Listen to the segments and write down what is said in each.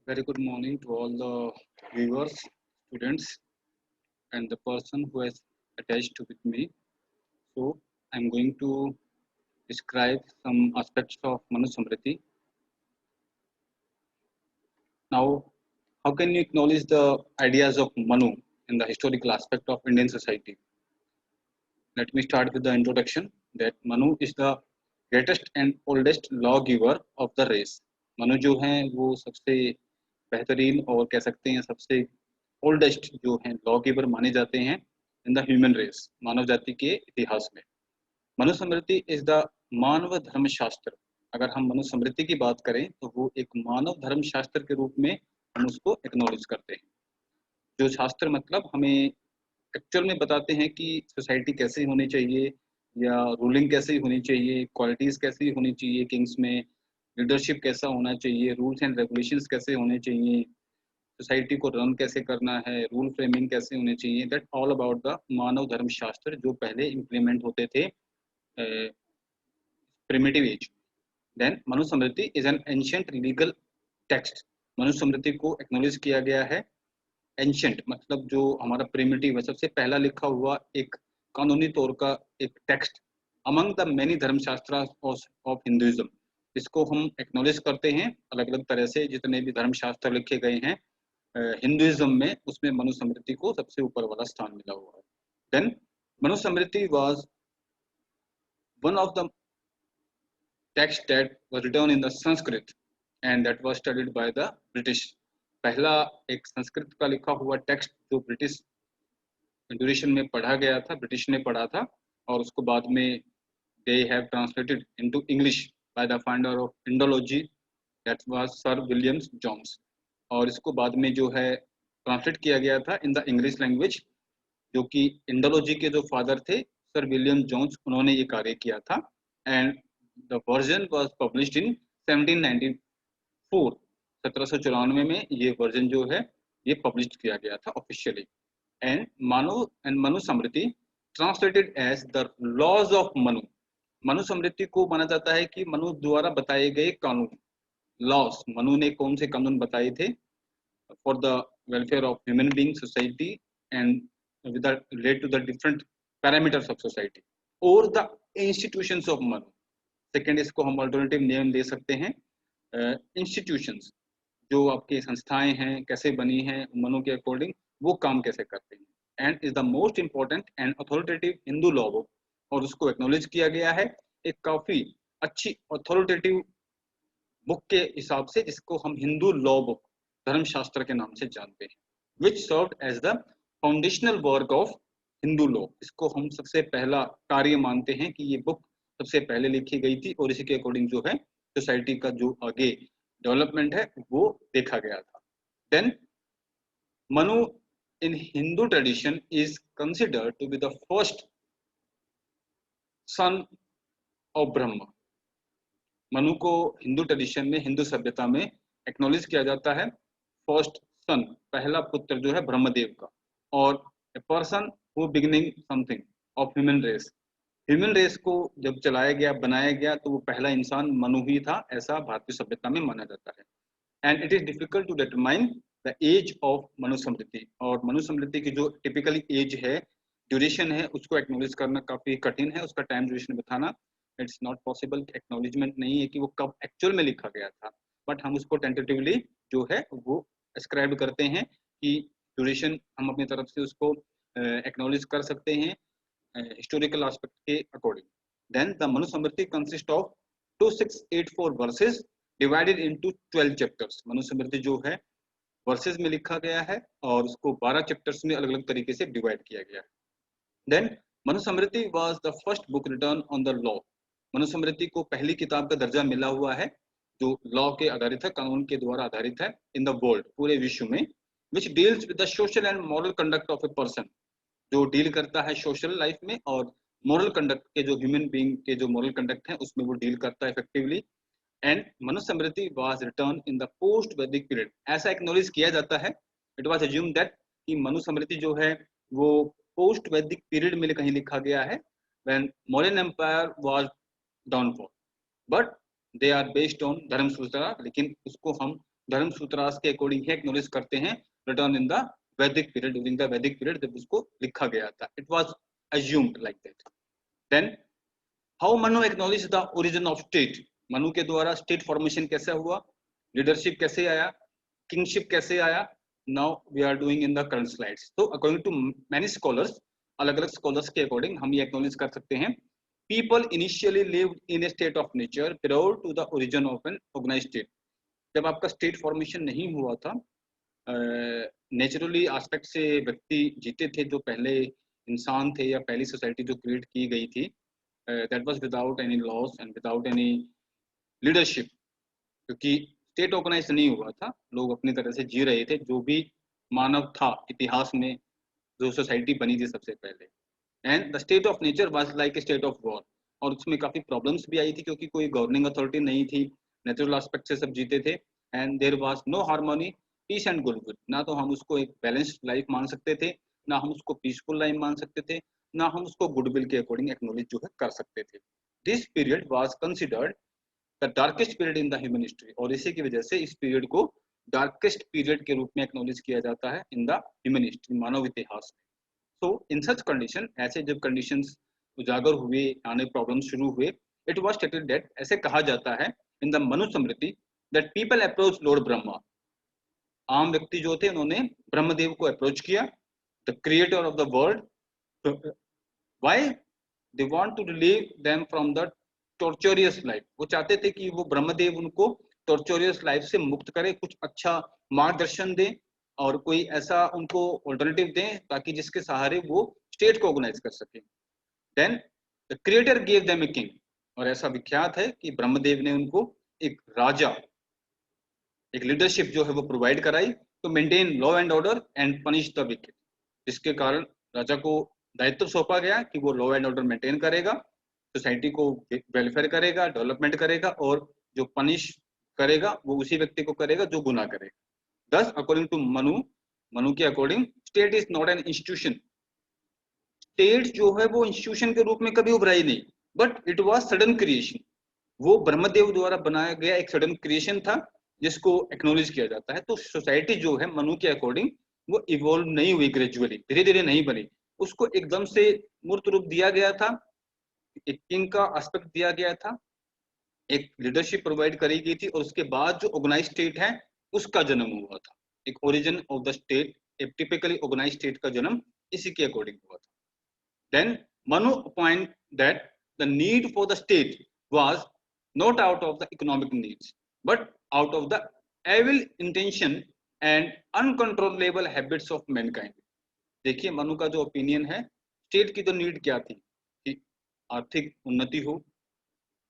Very good morning to all the viewers, students, and the person who has attached with me. So, I'm going to describe some aspects of Manu Samriti. Now, how can you acknowledge the ideas of Manu in the historical aspect of Indian society? Let me start with the introduction that Manu is the greatest and oldest lawgiver of the race. Manu जो हैं वो सबसे बेहतरीन और कह सकते हैं सबसे ओल्डेस्ट जो हैं लॉ गिवर माने जाते हैं इन द ह्यूमन रेस मानव जाति के इतिहास में मनुस्मृति इज द मानव धर्म शास्त्र अगर हम मनुस्मृति की बात करें तो वो एक मानव धर्म शास्त्र के रूप में हम उसको एक्नॉलेज करते हैं जो शास्त्र मतलब हमें एक्चुअल में बताते हैं कि सोसाइटी कैसे होनी चाहिए या रूलिंग कैसे होनी चाहिए क्वालिटीज कैसी होनी चाहिए किंग्स में लीडरशिप कैसा होना चाहिए रूल्स एंड रेगुलेशंस कैसे होने चाहिए सोसाइटी को रन कैसे करना है रूल फ्रेमिंग कैसे होने चाहिए that all about the Manava Dharma Shastra जो पहले इम्प्लीमेंट होते थे primitive age then Manusmriti is an ancient legal text Manusmriti को एक्नॉलेज किया गया है एंशियंट मतलब जो हमारा प्रिमिटिव है सबसे पहला लिखा हुआ एक कानूनी तौर का एक टेक्स्ट अमंग द मेनी धर्मशास्त्र ऑफ हिंदुइज्म इसको हम एक्नॉलेज करते हैं अलग अलग तरह से जितने भी धर्मशास्त्र लिखे गए हैं हिंदुइज्म में उसमें मनुस्मृति को सबसे ऊपर वाला स्थान मिला हुआ है then Manusmriti was one of the text that was written in the Sanskrit and that was studied by the British पहला एक संस्कृत का लिखा हुआ टेक्स्ट जो ब्रिटिश ड्यूरेशन में पढ़ा गया था ब्रिटिश ने पढ़ा था और उसको बाद में they have translated into English by the founder of Indology that was sir Williams Jones और इसको बाद में जो है ट्रांसलेट किया गया था इन द इंग्लिश लैंग्वेज जो कि इंडोलॉजी के जो फादर थे सर विलियम जोन्स उन्होंने ये कार्य किया था and the version was published in 1794 1794 में ये वर्जन जो है ये पब्लिश किया गया था officially and Manusmriti translated as the laws of Manu Manusmriti को माना जाता है कि मनु द्वारा बताए गए कानून लॉस मनु ने कौन से कानून बताए थे for the welfare of human being society and with the relate to the different parameters of society or the institutions of manu second इसको हम अल्टरनेटिव नेम दे सकते हैं इंस्टीट्यूशंस जो आपके संस्थाएं हैं कैसे बनी हैं मनु के अकॉर्डिंग वो काम कैसे करते हैं and is the most important and authoritative Hindu law book और उसको एक्नॉलेज किया गया है एक काफी अच्छी अथॉरिटेटिव बुक के हिसाब से जिसको हम हिंदू लॉ बुक धर्मशास्त्र के नाम से जानते हैं which served as the foundational work of Hindu law इसको हम सबसे पहला कार्य मानते हैं कि ये बुक सबसे पहले लिखी गई थी और इसी के अकॉर्डिंग जो है सोसाइटी का जो आगे डेवलपमेंट है वो देखा गया था then Manu in Hindu tradition is considered to be the first son of Brahma Manu को हिंदू ट्रेडिशन में हिंदू सभ्यता में एक्नॉलेज किया जाता है फर्स्ट सन पहला पुत्र जो है ब्रह्मदेव का और a person who beginning something of human race को जब चलाया गया बनाया गया तो वो पहला इंसान मनु ही था ऐसा भारतीय सभ्यता में माना जाता है and it is difficult to determine the age of Manusmriti और मनुस्मृति की जो टिपिकली एज है ड्यूरेशन है उसको एक्नॉलेज करना काफी कठिन है उसका टाइम ड्यूरेशन बताना इट्स नॉट पॉसिबल एक्नॉलेजमेंट नहीं है कि वो कब एक्चुअल में लिखा गया था बट हम उसको टेंटेटिवली जो है वो एस्क्राइब करते हैं कि ड्यूरेशन हम अपनी तरफ से उसको एक्नॉलेज कर सकते हैं हिस्टोरिकल एस्पेक्ट के according then the Manusmriti consist of 2684 verses divided into 12 chapters Manusmriti जो है वर्सेस में लिखा गया है और उसको 12 चैप्टर्स में अलग अलग तरीके से डिवाइड किया गया है then Manusmriti was the first book written on the law Manusmriti को पहली किताब का दर्जा मिला हुआ है जो लॉ के आधारित है कानून के द्वारा आधारित है इन द वर्ल्ड पूरे विश्व में which deals with the social and moral conduct of a person जो डील करता है सोशल लाइफ में और मॉरल कंडक्ट के जो ह्यूमन बीइंग के जो मॉरल कंडक्ट है उसमें वो डील करता है effectively and Manusmriti was written in the post वैदिक पीरियड ऐसा एक्नॉलेज किया जाता है इट वाज अज्यूम दैट कि मनुस्मृति जो है वो पोस्ट वैदिक पीरियड में कहीं लिखा गया है when Mauryan empire was downfall but they are based on Dharmasutra लेकिन उसको हम धर्म सूत्रास के अकॉर्डिंग ही एक्नॉलेज करते हैं, रिटर्न इन द वैदिक पीरियड, ड्यूरिंग द वैदिक पीरियड जब उसको लिखा गया था, it was assumed like that. Then how Manu acknowledged the origin of state? Manu के द्वारा स्टेट फॉर्मेशन कैसे हुआ, लीडरशिप कैसे आया, किंगशिप कैसे आया, now we are doing in the current slides. तो अकॉर्डिंग टू मैनी स्कॉलर्स, अलग अलग स्कॉलर्स के अकॉर्डिंग हम ये एक्नॉलेज कर सकते हैं, people initially lived in a state of nature prior to the origin of an organized state. जब आपका स्टेट फॉर्मेशन नहीं हुआ था, नेचुरली एस्पेक्ट से व्यक्ति जीते थे, जो पहले इंसान थे या पहली सोसाइटी जो क्रिएट की गई थी, that was without any loss and without any leadership, क्योंकि स्टेट ऑर्गेनाइज नहीं हुआ था, लोग अपनी तरह से जी रहे थे, जो भी मानव था इतिहास में, जो सोसाइटी बनी थी सबसे पहले. And the state of nature was like a state of war, और उसमें काफी प्रॉब्लम्स भी आई थी, क्योंकि कोई गवर्निंग अथॉरिटी नहीं थी, नेचुरल एस्पेक्ट से सब जीते थे, and there was no harmony, peace and goodwill. ना तो हम उसको एक बैलेंस्ड लाइफ मान सकते थे, ना हम उसको पीसफुल लाइफ मान सकते थे, ना हम उसको गुडविल के अकॉर्डिंग एक्नॉलेज जो है कर सकते थे. This period was considered the darkest period in the human history, और इसी की वजह से इस पीरियड को डार्केस्ट पीरियड के रूप में एक्नॉलेज किया जाता है इन द ह्यूमन हिस्ट्री, मानव इतिहास में. तो इन सच कंडीशन, ऐसे जब कंडीशंस उजागर हुए, आने प्रॉब्लम शुरू हुए, इट वाज स्टेटेड दैट, ऐसे कहा जाता है in the Manu Smriti, that people approach lord Brahma. आम व्यक्ति जो थे उन्होंने ब्रह्मदेव को अप्रोच किया, the creator of the world. Why? They want to relieve them from the torturous life. वो चाहते थे कि वो ब्रह्मदेव उनको टॉर्चरियस लाइफ से मुक्त करे, कुछ अच्छा मार्गदर्शन दे, और कोई ऐसा उनको ऑल्टरनेटिव दें ताकि जिसके सहारे वो स्टेट को ऑर्गेनाइज कर सके. Then the creator gave them a king, और ऐसा विख्यात है कि ब्रह्मदेव ने उनको एक राजा, एक लीडरशिप जो है वो प्रोवाइड कराई, तो maintain law and order and punish the wicked, जिसके कारण राजा को दायित्व सौंपा गया कि वो लॉ एंड ऑर्डर मेंटेन करेगा, सोसाइटी को वेलफेयर करेगा, डेवलपमेंट करेगा, और जो पनिश करेगा वो उसी व्यक्ति को करेगा जो गुनाह करेगा. Thus, according to मनु के according, state is not an institution. State जो है वो इंस्टीट्यूशन के रूप में कभी उभरा ही नहीं, but it was sudden creation. वो ब्रह्मदेव द्वारा बनाया गया एक सडन क्रिएशन था, जिसको एक्नॉलेज किया जाता है. तो सोसाइटी जो है मनु के अकॉर्डिंग वो इवॉल्व नहीं हुई, ग्रेजुअली धीरे धीरे नहीं बनी, उसको एकदम से मूर्त रूप दिया गया था, एक किंग का एस्पेक्ट दिया गया था, एक लीडरशिप प्रोवाइड करी गई थी, और उसके बाद जो ऑर्गेनाइज स्टेट है उसका जन्म हुआ था. एक ओरिजिन ऑफ द स्टेट, एक टिपिकली ऑर्गेनाइज स्टेट का जन्म इसी के अकॉर्डिंग हुआ था. Then Manu point that the need for the state was not out of the economic needs, but out of the evil intention and uncontrollable habits of mankind. देखिए मनु का जो ओपिनियन है, स्टेट की तो नीड क्या थी कि आर्थिक उन्नति हो,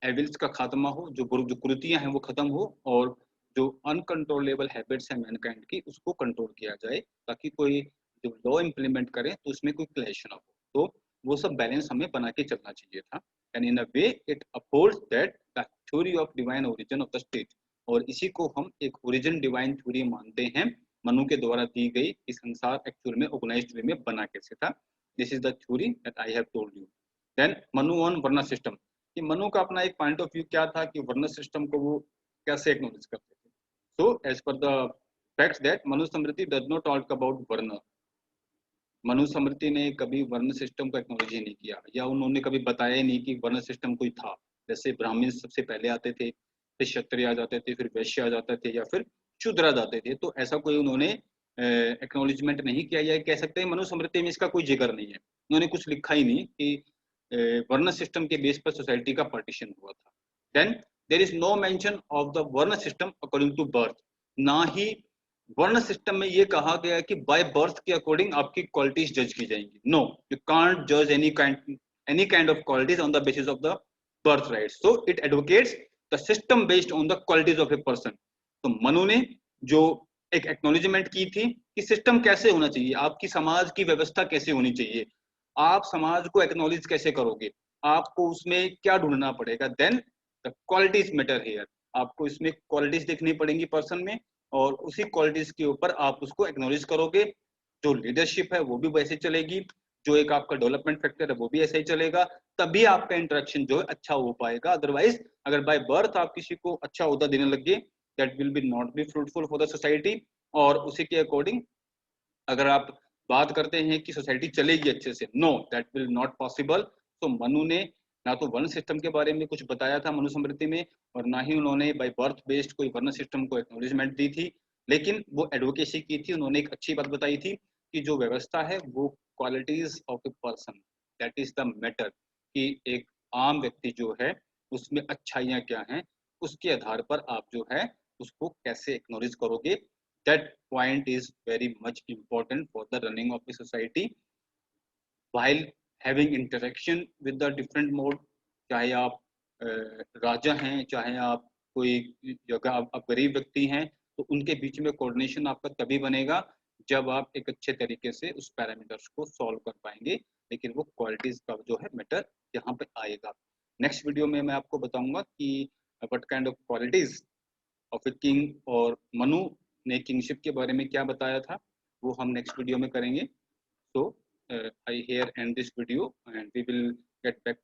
एविल्स का खात्मा हो, जो कुरीतियां हैं वो खत्म हो, और जो अनकंट्रोलेबल हैबिट्स है मैनकाइंड की उसको कंट्रोल किया जाए, ताकि कोई जो लॉ इम्प्लीमेंट करे तो उसमें कोई क्लैश ना हो. तो वो सब बैलेंस हमें बना के चलना चाहिए था. And in a way it upholds that the theory of divine origin of the state, और इसी को हम एक ओरिजिन डिवाइन थ्योरी मानते हैं, मनु के द्वारा दी गई कि संसार एक्चुअल में ऑर्गेनाइज्ड वे में बना कैसे था. This is the theory that I have told you. Then Manu on varna system, कि मनु का अपना एक पॉइंट ऑफ व्यू क्या था कि वर्ण सिस्टम को वो कैसे एक्नॉलेज करते थे. So as per the facts that Manu Smriti does not talk about varna. Manu स्मृति ने कभी वर्ण सिस्टम को एक्नॉलेज ही नहीं किया, या उन्होंने कभी बताया ही नहीं कि वर्ण सिस्टम कोई था. जैसे ब्राह्मण सबसे पहले आते थे, फिर क्षत्रिय आ जाते थे, फिर वैश्य आ जाते थे, या फिर शूद्र आ जाते थे. तो ऐसा कोई उन्होंने एक्नॉलेजमेंट नहीं किया, या कह सकते हैं मनु स्मृति में इसका कोई जिक्र नहीं है. उन्होंने कुछ लिखा ही नहीं कि वर्ण सिस्टम के बेस पर सोसाइटी का पार्टीशन हुआ था. Then there is no mention of the varna system according to birth. ना ही वर्ण सिस्टम में ये कहा गया है कि बाय बर्थ के अकॉर्डिंग आपकी क्वालिटीज जज की जाएंगी. नो, यू कांट जज any kind of qualities on the basis of the birth right. So it advocates the system based on the qualities of a person. तो मनु ने जो एक एक्नॉलेजमेंट की थी कि सिस्टम कैसे होना चाहिए, आपकी समाज की व्यवस्था कैसे होनी चाहिए, आप समाज को एक्नॉलेज कैसे करोगे, आपको उसमें क्या ढूंढना पड़ेगा. Then the qualities matter here. आपको इसमें क्वालिटीज देखनी पड़ेंगी पर्सन में, और उसी क्वालिटीज के ऊपर आप उसको एक्नॉलेज करोगे. जो लीडरशिप है वो भी वैसे चलेगी, जो एक आपका डेवलपमेंट फैक्टर है वो भी ऐसे ही चलेगा, तभी आपका इंटरेक्शन जो है अच्छा हो पाएगा. अदरवाइज अगर बाय बर्थ आप किसी को अच्छा ओहदा देने लगे, that will be not be fruitful for the society. और उसी के अकॉर्डिंग अगर आप बात करते हैं कि सोसाइटी चलेगी अच्छे से, know that will not possible. तो मनु ने ना तो वर्ण सिस्टम के बारे में कुछ बताया था मनुस्मृति में, और ना ही उन्होंने बाय बर्थ बेस्ड कोई वर्ण सिस्टम को एक्नॉलेजमेंट दी थी, लेकिन वो एडवोकेसी की थी। उन्होंने एक अच्छी बात बताई थी कि जो व्यवस्था है वो qualities of a person, that is the matter, कि एक आम व्यक्ति जो है उसमें अच्छाइयाँ क्या हैं, उसके आधार पर आप जो है उसको कैसे एक्नॉलेज करोगे। that point is very much important for the running of the society while having interaction with the different mode। चाहे आप राजा हैं, चाहे आप कोई जगह आप गरीब व्यक्ति हैं, तो उनके बीच में कोऑर्डिनेशन आपका तभी बनेगा जब आप एक अच्छे तरीके से उस पैरामीटर्स को सॉल्व कर पाएंगे। लेकिन वो क्वालिटीज का जो है मैटर यहाँ पे आएगा। नेक्स्ट वीडियो में मैं आपको बताऊंगा कि what kind of qualities of A king, और मनु ने किंगशिप के बारे में क्या बताया था, वो हम नेक्स्ट वीडियो में करेंगे। So I here end this video and we will get back